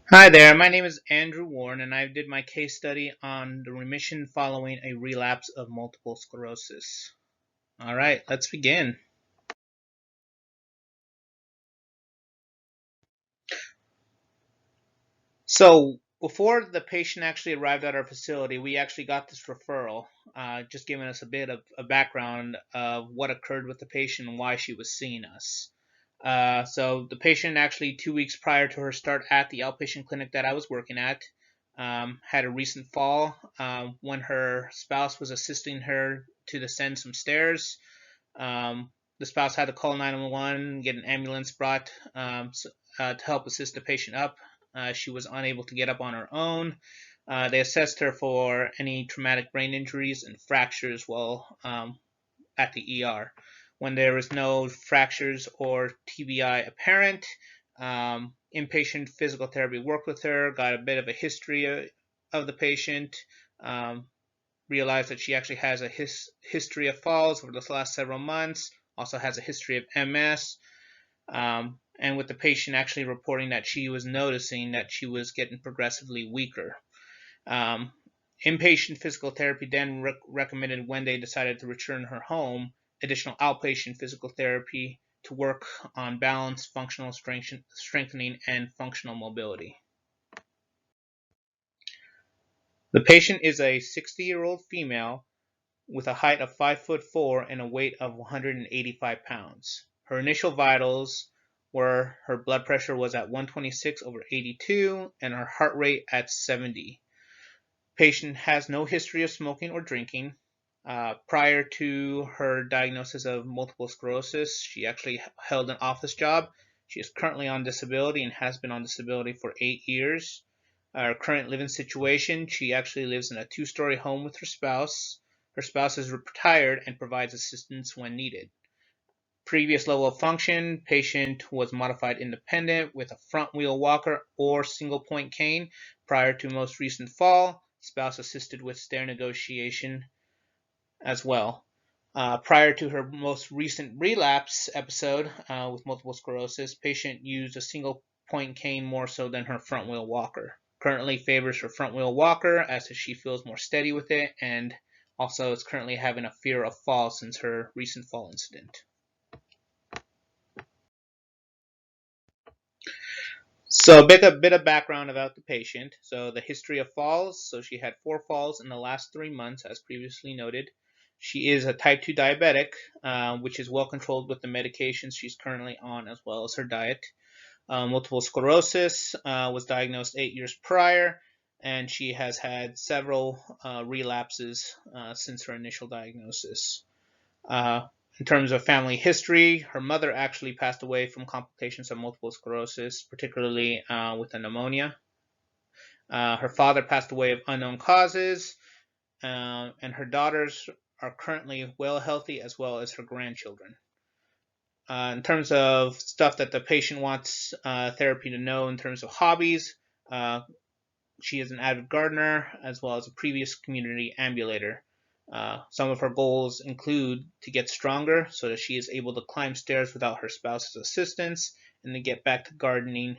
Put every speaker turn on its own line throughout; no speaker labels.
Hi there, my name is Andrew Warren, and I did my case study on the remission following a relapse of multiple sclerosis. All right, let's begin. So, before the patient actually arrived at our facility, we actually got this referral, just giving us a bit of a background of what occurred with the patient and why she was seeing us. So, the patient actually 2 weeks prior to her start at the outpatient clinic that I was working at had a recent fall when her spouse was assisting her to descend some stairs. The spouse had to call 911, get an ambulance brought to help assist the patient up. She was unable to get up on her own. They assessed her for any traumatic brain injuries and fractures while at the ER. When there was no fractures or TBI apparent, inpatient physical therapy worked with her, got a bit of a history of the patient, um, realized that she actually has a history of falls over the last several months, also has a history of MS, and with the patient actually reporting that she was noticing that she was getting progressively weaker. Um, Inpatient physical therapy then recommended when they decided to return her home additional outpatient physical therapy to work on balance, functional strengthening, and functional mobility. The patient is a 60-year-old female with a height of 5'4" and a weight of 185 pounds. Her initial vitals were her blood pressure was at 126/82 and her heart rate at 70. Patient has no history of smoking or drinking. Prior to her diagnosis of multiple sclerosis, she actually held an office job. She is currently on disability and has been on disability for 8 years. Her current living situation, she actually lives in a two-story home with her spouse. Her spouse is retired and provides assistance when needed. Previous level of function, patient was modified independent with a front wheel walker or single point cane prior to most recent fall. Spouse assisted with stair negotiation as well. Prior to her most recent relapse episode with multiple sclerosis, patient used a single point cane more so than her front wheel walker. Currently favors her front wheel walker as she feels more steady with it, and also is currently having a fear of fall since her recent fall incident. So a bit of background about the patient. So the history of falls. So she had 4 falls in the last 3 months, as previously noted. She is a type 2 diabetic, which is well controlled with the medications she's currently on, as well as her diet. Multiple sclerosis was diagnosed 8 years prior, and she has had several relapses since her initial diagnosis. Uh, in terms of family history, her mother actually passed away from complications of multiple sclerosis, particularly with a pneumonia. Her father passed away of unknown causes, and her daughters are currently well healthy as well as her grandchildren. In terms of stuff that the patient wants therapy to know in terms of hobbies, uh, she is an avid gardener as well as a previous community ambulator. Some of her goals include to get stronger so that she is able to climb stairs without her spouse's assistance and to get back to gardening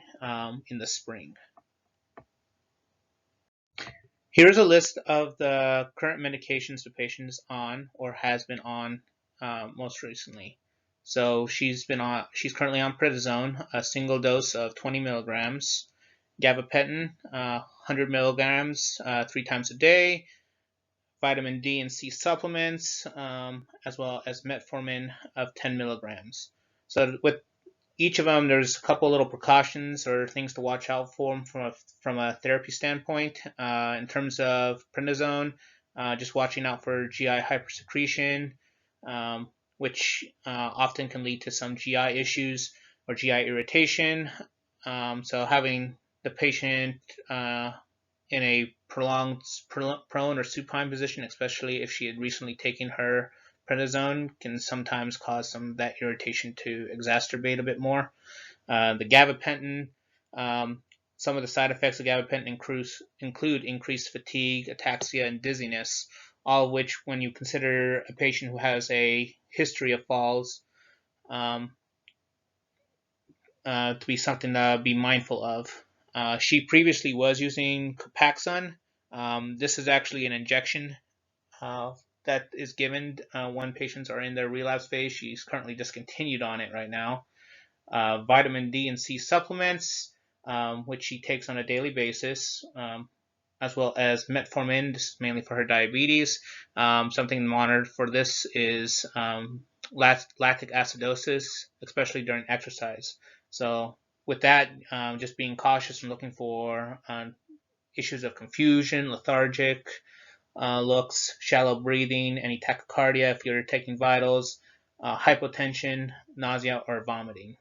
in the spring. Here's a list of the current medications the patient is on or has been on most recently. So she's currently on prednisone, a single dose of 20 milligrams, gabapentin, 100 milligrams 3 times a day, vitamin D and C supplements, as well as metformin of 10 milligrams. So with each of them, there's a couple little precautions or things to watch out for from a therapy standpoint. In terms of prednisone, just watching out for GI hypersecretion, which often can lead to some GI issues or GI irritation. So having the patient in a prolonged prone or supine position, especially if she had recently taken her prednisone, can sometimes cause some of that irritation to exacerbate a bit more. The gabapentin, some of the side effects of gabapentin include increased fatigue, ataxia, and dizziness, all of which, when you consider a patient who has a history of falls, um, to be something to be mindful of. She previously was using Copaxone. This is actually an injection uh, that is given when patients are in their relapse phase. She's currently discontinued on it right now. Vitamin D and C supplements, which she takes on a daily basis, as well as metformin. This is mainly for her diabetes. Something monitored for this is lactic acidosis, especially during exercise. So with that, just being cautious and looking for issues of confusion, lethargic looks, shallow breathing, any tachycardia if you're taking vitals, hypotension, nausea, or vomiting.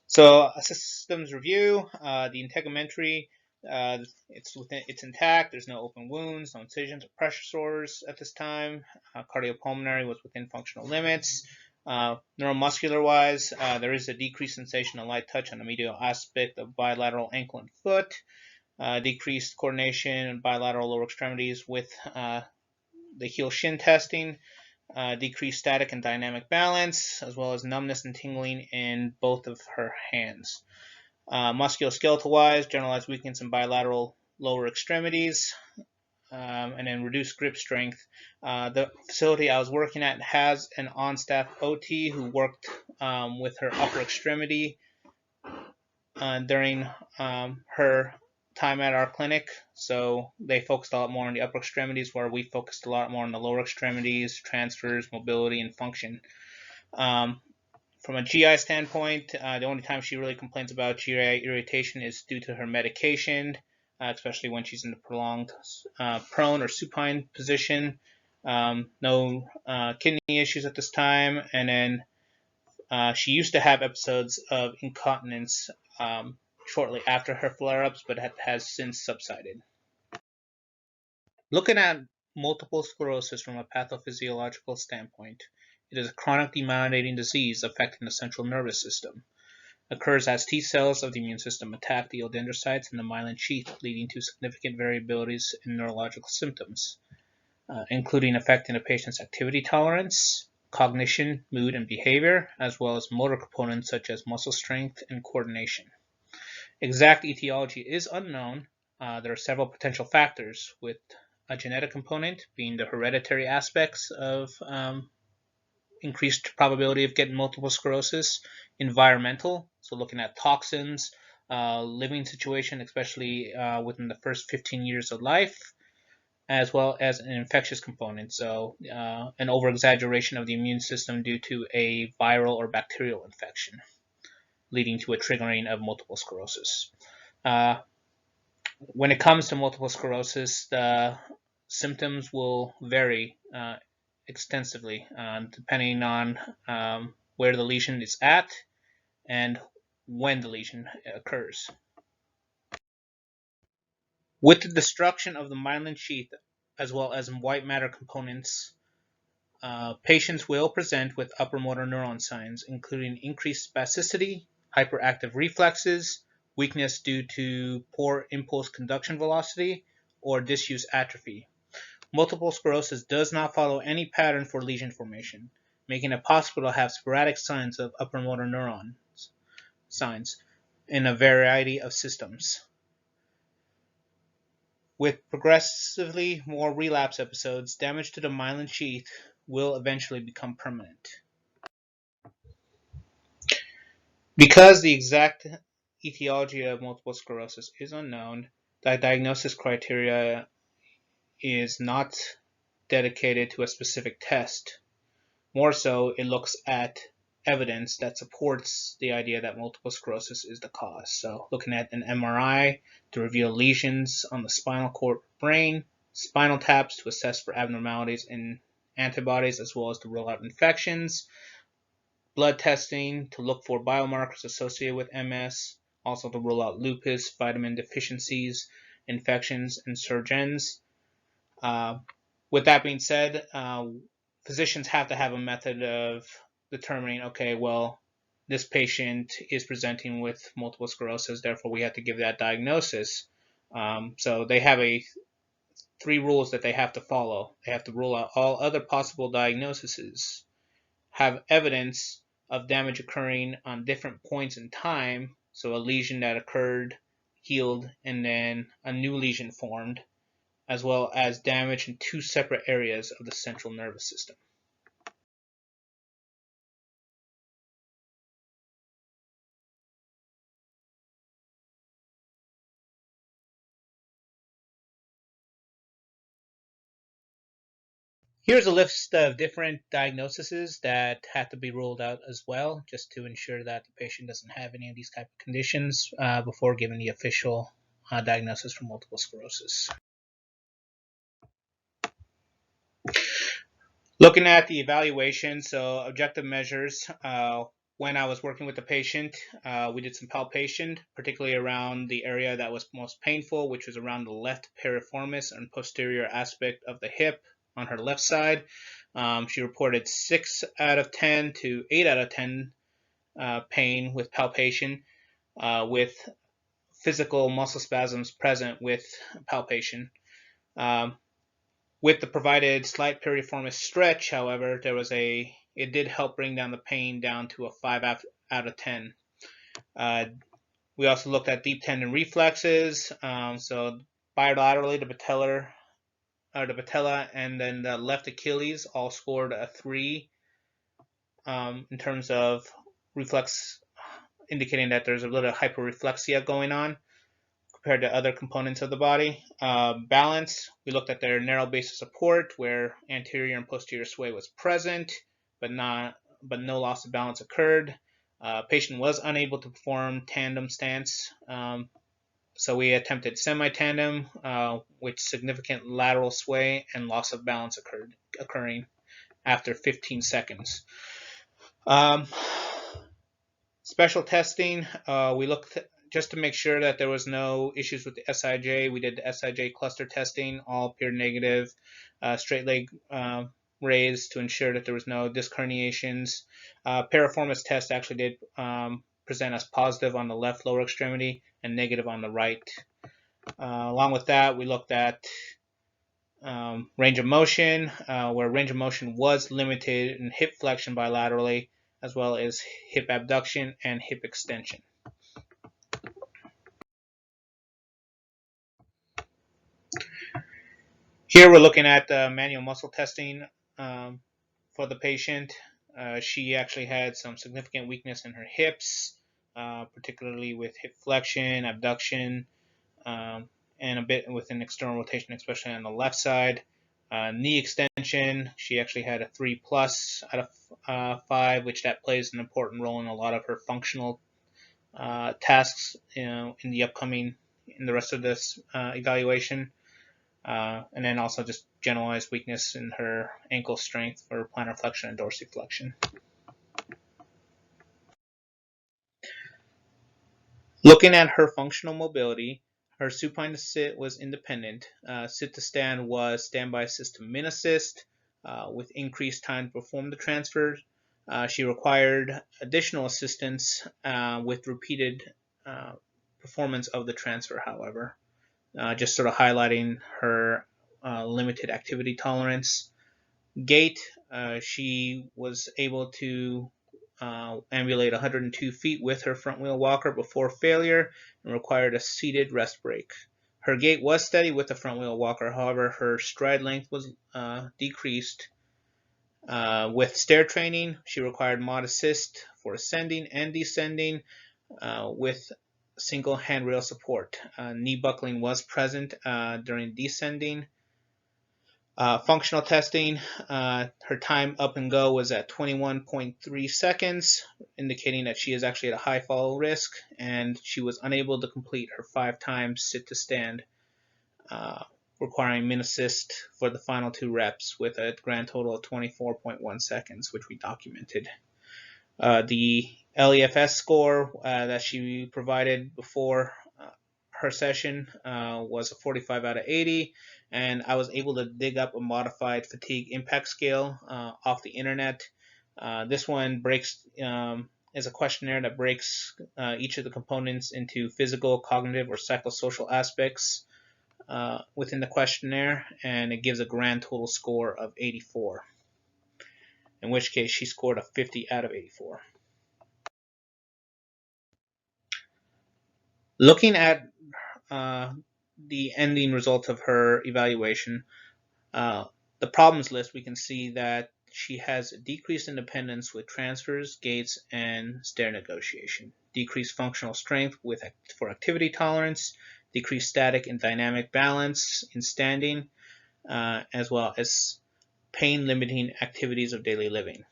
So a systems review, the integumentary, it's intact. There's no open wounds, no incisions or pressure sores at this time. Cardiopulmonary was within functional limits. Neuromuscular wise, there is a decreased sensation of light touch on the medial aspect of bilateral ankle and foot. Decreased coordination in bilateral lower extremities with the heel shin testing. Decreased static and dynamic balance, as well as numbness and tingling in both of her hands. Musculoskeletal wise, generalized weakness in bilateral lower extremities, and then reduced grip strength. The facility I was working at has an on-staff OT who worked with her upper extremity during her time at our clinic. So they focused a lot more on the upper extremities, where we focused a lot more on the lower extremities, transfers, mobility, and function. From a GI standpoint, the only time she really complains about GI irritation is due to her medication, especially when she's in the prolonged prone or supine position. No kidney issues at this time, and then she used to have episodes of incontinence shortly after her flare-ups, but has since subsided. Looking at multiple sclerosis from a pathophysiological standpoint, it is a chronic demyelinating disease affecting the central nervous system. It occurs as T cells of the immune system attack the oligodendrocytes in the myelin sheath, leading to significant variabilities in neurological symptoms, including affecting a patient's activity tolerance, cognition, mood, and behavior, as well as motor components such as muscle strength and coordination. Exact etiology is unknown. There are several potential factors, with a genetic component being the hereditary aspects of increased probability of getting multiple sclerosis, environmental, so looking at toxins, living situation, especially within the first 15 years of life, as well as an infectious component, so an overexaggeration of the immune system due to a viral or bacterial infection, leading to a triggering of multiple sclerosis. When it comes to multiple sclerosis, the symptoms will vary extensively depending on where the lesion is at and when the lesion occurs. With the destruction of the myelin sheath as well as white matter components, patients will present with upper motor neuron signs, including increased spasticity, hyperactive reflexes, weakness due to poor impulse conduction velocity, or disuse atrophy. Multiple sclerosis does not follow any pattern for lesion formation, making it possible to have sporadic signs of upper motor neuron signs in a variety of systems. With progressively more relapse episodes, damage to the myelin sheath will eventually become permanent. Because the exact etiology of multiple sclerosis is unknown, the diagnosis criteria is not dedicated to a specific test. More so, it looks at evidence that supports the idea that multiple sclerosis is the cause. So looking at an MRI to reveal lesions on the spinal cord brain, spinal taps to assess for abnormalities in antibodies as well as to rule out infections, blood testing to look for biomarkers associated with MS, also to rule out lupus, vitamin deficiencies, infections, and Sjögren's. With that being said, physicians have to have a method of determining, okay, well, this patient is presenting with multiple sclerosis, therefore we have to give that diagnosis. So they have three rules that they have to follow. They have to rule out all other possible diagnoses, have evidence of damage occurring on different points in time. So a lesion that occurred, healed, and then a new lesion formed, as well as damage in two separate areas of the central nervous system. Here's a list of different diagnoses that have to be ruled out as well, just to ensure that the patient doesn't have any of these type of conditions before giving the official diagnosis for multiple sclerosis. Looking at the evaluation, so objective measures, when I was working with the patient, we did some palpation, particularly around the area that was most painful, which was around the left piriformis and posterior aspect of the hip on her left side. She reported 6 out of 10 to 8 out of 10 pain with palpation, with physical muscle spasms present with palpation. With the provided slight piriformis stretch, however, it did help bring down the pain down to a 5 out of 10. We also looked at deep tendon reflexes. So bilaterally, the patella and then the left Achilles all scored a 3 in terms of reflex, indicating that there's a little hyperreflexia going on compared to other components of the body. Balance, we looked at their narrow base of support where anterior and posterior sway was present, but no loss of balance occurred. Patient was unable to perform tandem stance, so we attempted semi-tandem, with significant lateral sway and loss of balance occurring after 15 seconds. Special testing, we looked just to make sure that there was no issues with the SIJ. We did the SIJ cluster testing, all appeared negative. Straight leg raised to ensure that there was no disc herniations. Piriformis test actually did present as positive on the left lower extremity and negative on the right. Along with that, we looked at range of motion, where range of motion was limited in hip flexion bilaterally, as well as hip abduction and hip extension. Here we're looking at manual muscle testing for the patient. She actually had some significant weakness in her hips, particularly with hip flexion, abduction, and a bit with an external rotation, especially on the left side. Knee extension, she actually had a 3+ out of 5, which that plays an important role in a lot of her functional tasks, in the rest of this evaluation. And then also just generalized weakness in her ankle strength for plantar flexion and dorsiflexion. Looking at her functional mobility, her supine to sit was independent. Sit to stand was standby assist to min assist, with increased time to perform the transfer. She required additional assistance with repeated performance of the transfer, however. Just sort of highlighting her limited activity tolerance. Gait, she was able to ambulate 102 feet with her front wheel walker before failure and required a seated rest break. Her gait was steady with the front wheel walker, however, her stride length was decreased. With stair training, she required mod assist for ascending and descending with single handrail support. Knee buckling was present during descending. Functional testing, her time up and go was at 21.3 seconds, indicating that she is actually at a high fall risk, and she was unable to complete her 5 times sit to stand, requiring min assist for the final 2 reps with a grand total of 24.1 seconds, which we documented. The LEFS score that she provided before her session was a 45 out of 80, and I was able to dig up a modified fatigue impact scale off the internet. This one is a questionnaire that breaks each of the components into physical, cognitive, or psychosocial aspects within the questionnaire, and it gives a grand total score of 84, in which case she scored a 50 out of 84. Looking at the ending results of her evaluation, uh, the problems list, we can see that she has decreased independence with transfers, gaits, and stair negotiation, decreased functional strength for activity tolerance, decreased static and dynamic balance in standing, as well as pain limiting activities of daily living.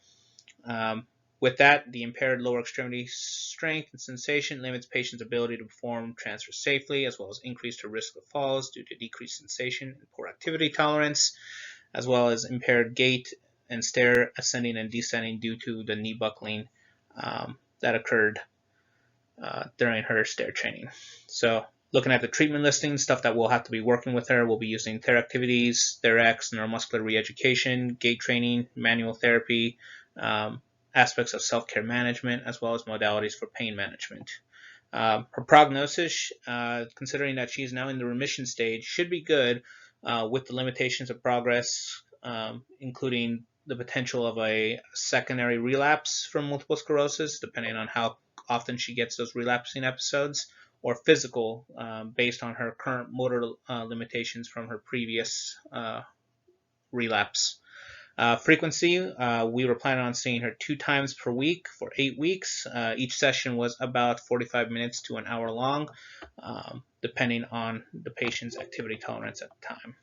Um, with that, the impaired lower extremity strength and sensation limits patients' ability to perform transfers safely, as well as increased her risk of falls due to decreased sensation and poor activity tolerance, as well as impaired gait and stair ascending and descending due to the knee buckling that occurred during her stair training. So looking at the treatment listing, stuff that we'll have to be working with her, we'll be using TheraCtivities, TheraX, neuromuscular re-education, gait training, manual therapy, aspects of self-care management, as well as modalities for pain management. Her prognosis, considering that she's now in the remission stage, should be good with the limitations of progress, including the potential of a secondary relapse from multiple sclerosis, depending on how often she gets those relapsing episodes, or physical, based on her current motor limitations from her previous relapse. Frequency, we were planning on seeing her 2 times per week for 8 weeks. Each session was about 45 minutes to an hour long, depending on the patient's activity tolerance at the time.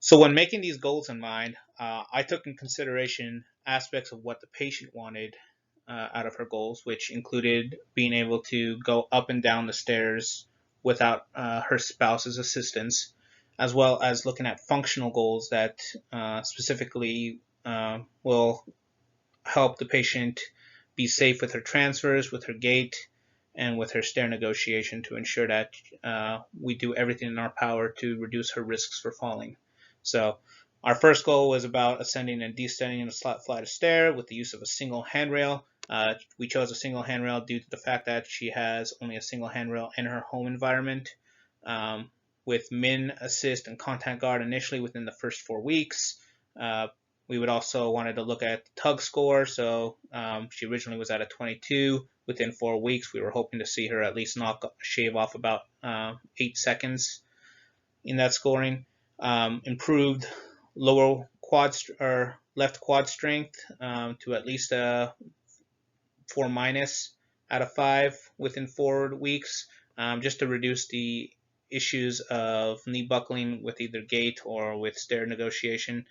So when making these goals in mind, I took in consideration aspects of what the patient wanted out of her goals, which included being able to go up and down the stairs without her spouse's assistance, as well as looking at functional goals that specifically will help the patient be safe with her transfers, with her gait, and with her stair negotiation to ensure that we do everything in our power to reduce her risks for falling. So our first goal was about ascending and descending a flight of stair with the use of a single handrail. We chose a single handrail due to the fact that she has only a single handrail in her home environment, with min, assist, and contact guard initially within the first 4 weeks. We would also wanted to look at the tug score. So she originally was at a 22. Within 4 weeks, we were hoping to see her at least shave off about 8 seconds in that scoring. Improved lower quad or left quad strength to at least a 4 minus out of 5 within 4 weeks, just to reduce the issues of knee buckling with either gait or with stair negotiation.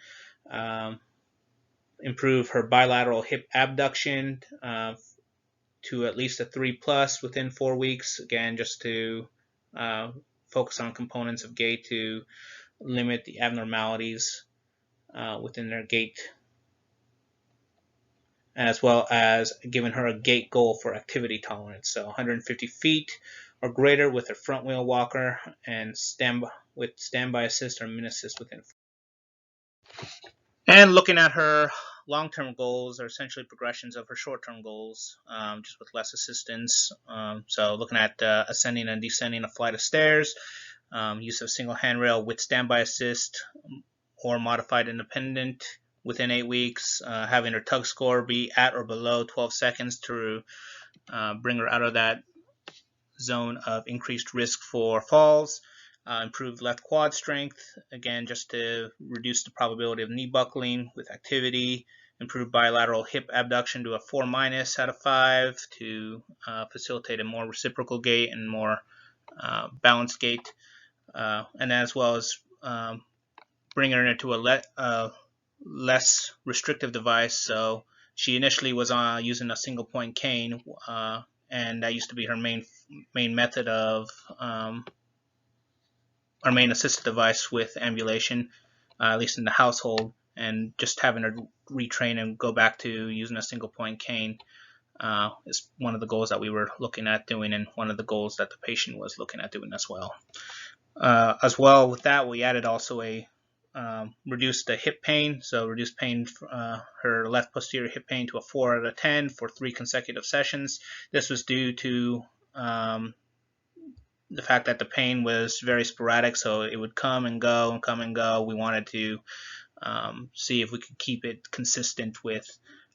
Improve her bilateral hip abduction to at least a 3 plus within 4 weeks, again just to focus on components of gait to limit the abnormalities within their gait, as well as giving her a gait goal for activity tolerance, so 150 feet or greater with her front wheel walker, and standby assist or min assist within. And looking at her long-term goals are essentially progressions of her short-term goals, just with less assistance. So looking at ascending and descending a flight of stairs, use of single handrail with standby assist or modified independent within 8 weeks, having her tug score be at or below 12 seconds to bring her out of that zone of increased risk for falls. Improved left quad strength, again, just to reduce the probability of knee buckling with activity. Improved bilateral hip abduction to a 4 minus out of 5 to facilitate a more reciprocal gait and more balanced gait. And as well as bring her into a less restrictive device. So she initially was using a single point cane, and that used to be her main method of our main assistive device with ambulation, at least in the household, and just having her retrain and go back to using a single point cane is one of the goals that we were looking at doing, and one of the goals that the patient was looking at doing as well. As well with that, we added also a reduced the hip pain, so reduced pain, her left posterior hip pain to a 4 out of 10 for 3 consecutive sessions. This was due to the fact that the pain was very sporadic, so it would come and go and come and go. We wanted to see if we could keep it consistent with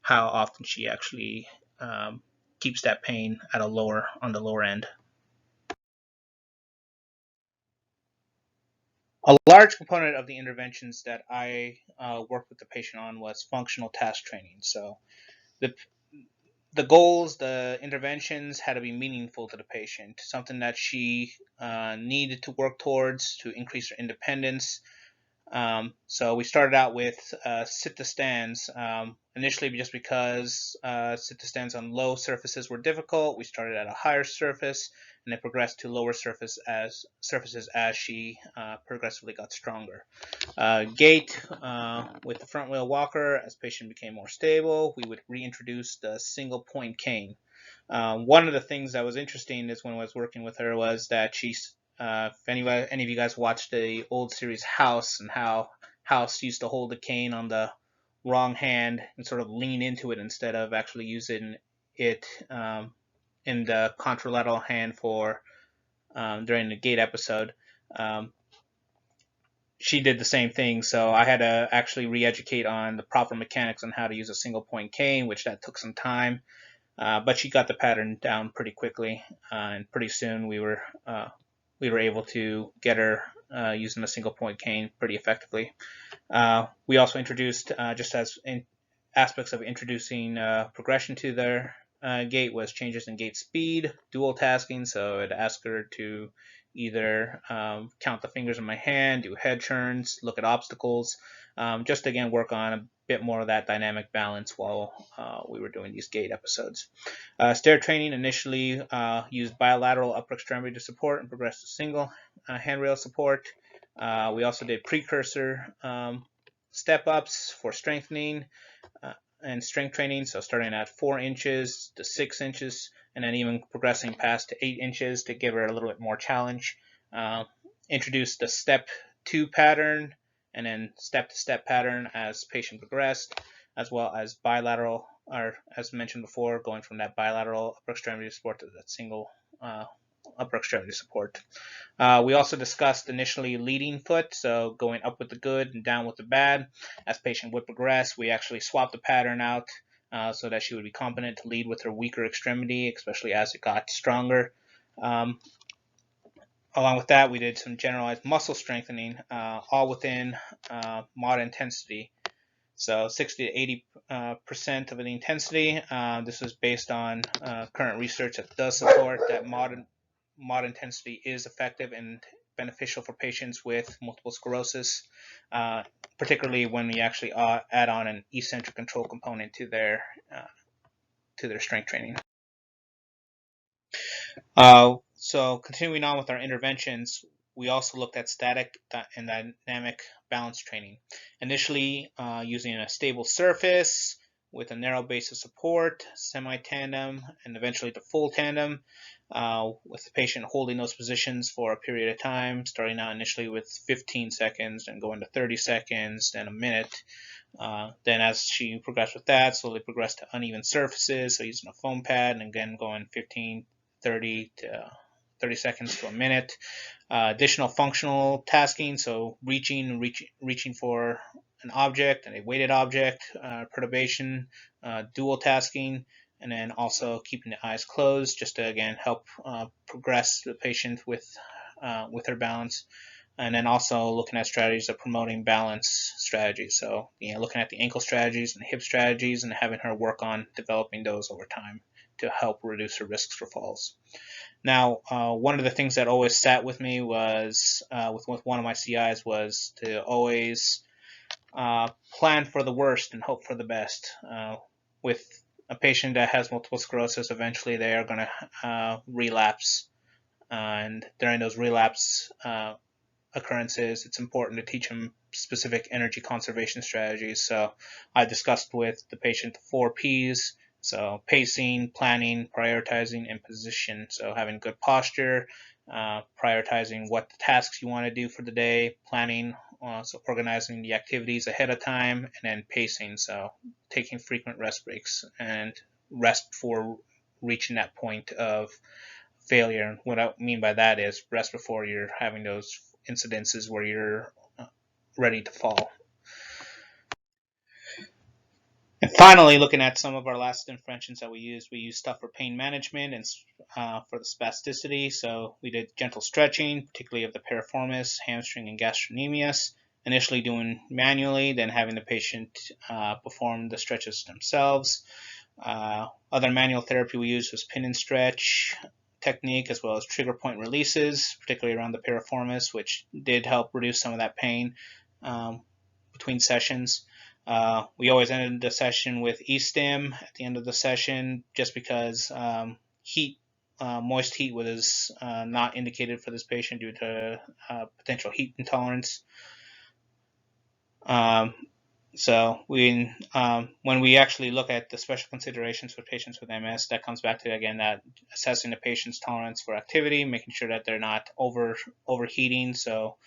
how often she actually keeps that pain at on the lower end. A large component of the interventions that I worked with the patient on was functional task training. So the goals, the interventions had to be meaningful to the patient, something that she needed to work towards to increase her independence. So we started out with sit to stands, initially just because sit to stands on low surfaces were difficult. We started at a higher surface and it progressed to lower surfaces as she progressively got stronger. Gait with the front wheel walker, as patient became more stable, we would reintroduce the single point cane. One of the things that was interesting is when I was working with her was that she's if any of you guys watched the old series House, and how House used to hold the cane on the wrong hand and sort of lean into it instead of actually using it in the contralateral hand for during the gait episode. She did the same thing, so I had to actually re-educate on the proper mechanics on how to use a single point cane, which that took some time. But she got the pattern down pretty quickly, and pretty soon we were able to get her using a single point cane pretty effectively. We also introduced, just as in aspects of introducing progression to their gait, was changes in gait speed, dual tasking. So I'd ask her to either count the fingers in my hand, do head turns, look at obstacles, just to, again, work on a bit more of that dynamic balance while we were doing these gait episodes. Stair training initially used bilateral upper extremity support and progressed to single handrail support. We also did precursor step ups for strengthening and strength training, so starting at 4 inches to 6 inches, and then even progressing past to 8 inches to give her a little bit more challenge. Introduced the step 2 pattern and then step to step pattern as patient progressed, as well as bilateral, or as mentioned before, going from that bilateral upper extremity support to that single upper extremity support. We also discussed initially leading foot, so going up with the good and down with the bad. As patient would progress, we actually swapped the pattern out so that she would be competent to lead with her weaker extremity, especially as it got stronger. Along with that, we did some generalized muscle strengthening, all within mod intensity. So 60 to 80% of the intensity. This was based on current research that does support that mod intensity is effective and beneficial for patients with multiple sclerosis, particularly when we actually add on an eccentric control component to their strength training. So continuing on with our interventions, we also looked at static and dynamic balance training. Initially using a stable surface with a narrow base of support, semi-tandem, and eventually the full tandem, with the patient holding those positions for a period of time, starting out initially with 15 seconds and going to 30 seconds, then a minute. Then as she progressed with that, slowly progressed to uneven surfaces, so using a foam pad, and again going 15, 30 to 30 seconds to a minute. Additional functional tasking, so reaching for an object and a weighted object, perturbation, dual tasking, and then also keeping the eyes closed, just to again help progress the patient with her balance. And then also looking at strategies of promoting balance strategies. So, looking at the ankle strategies and the hip strategies and having her work on developing those over time to help reduce her risks for falls. Now, one of the things that always sat with me was, with one of my CIs, was to always plan for the worst and hope for the best. With a patient that has multiple sclerosis, eventually they are going to relapse. And during those relapse occurrences, it's important to teach them specific energy conservation strategies. So I discussed with the patient the 4 P's. So pacing, planning, prioritizing, and position. So having good posture, prioritizing what the tasks you want to do for the day, planning, so organizing the activities ahead of time, and then pacing. So taking frequent rest breaks and rest before reaching that point of failure. And what I mean by that is rest before you're having those incidences where you're ready to fall. And finally, looking at some of our last interventions that we used stuff for pain management and for the spasticity. So we did gentle stretching, particularly of the piriformis, hamstring, and gastrocnemius. Initially doing manually, then having the patient perform the stretches themselves. Other manual therapy we used was pin and stretch technique, as well as trigger point releases, particularly around the piriformis, which did help reduce some of that pain between sessions. We always ended the session with e-stim at the end of the session, just because moist heat was not indicated for this patient due to potential heat intolerance. So when we actually look at the special considerations for patients with MS, that comes back to, again, that assessing the patient's tolerance for activity, making sure that they're not overheating, so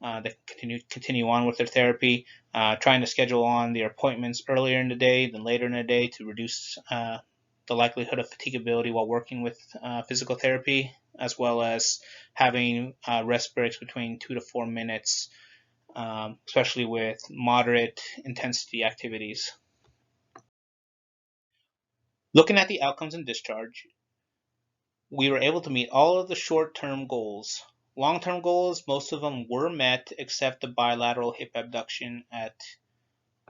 they continue on with their therapy, trying to schedule on their appointments earlier in the day than later in the day to reduce the likelihood of fatigability while working with physical therapy, as well as having rest breaks between 2 to 4 minutes, especially with moderate intensity activities. Looking at the outcomes and discharge, we were able to meet all of the short-term goals. Long-term goals, most of them were met, except the bilateral hip abduction at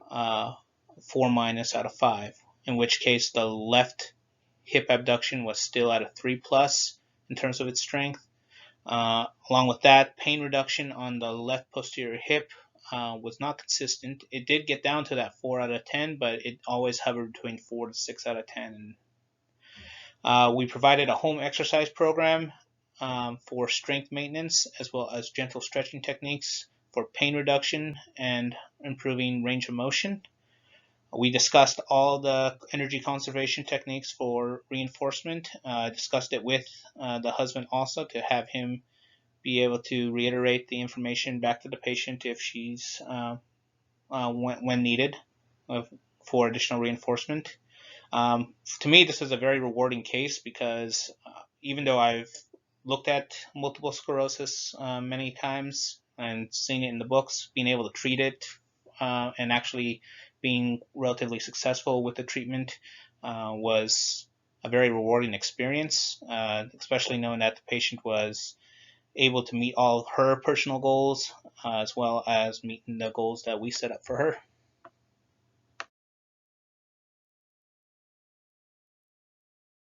4 minus out of 5, in which case the left hip abduction was still at a 3 plus in terms of its strength. Along with that, pain reduction on the left posterior hip was not consistent. It did get down to that 4 out of 10, but it always hovered between 4 to 6 out of 10. We provided a home exercise program for strength maintenance, as well as gentle stretching techniques for pain reduction and improving range of motion. We discussed all the energy conservation techniques for reinforcement. Discussed it with the husband also, to have him be able to reiterate the information back to the patient if she's when needed for additional reinforcement. To me, this is a very rewarding case, because even though I've looked at multiple sclerosis many times and seen it in the books, being able to treat it and actually being relatively successful with the treatment was a very rewarding experience, especially knowing that the patient was able to meet all of her personal goals, as well as meeting the goals that we set up for her.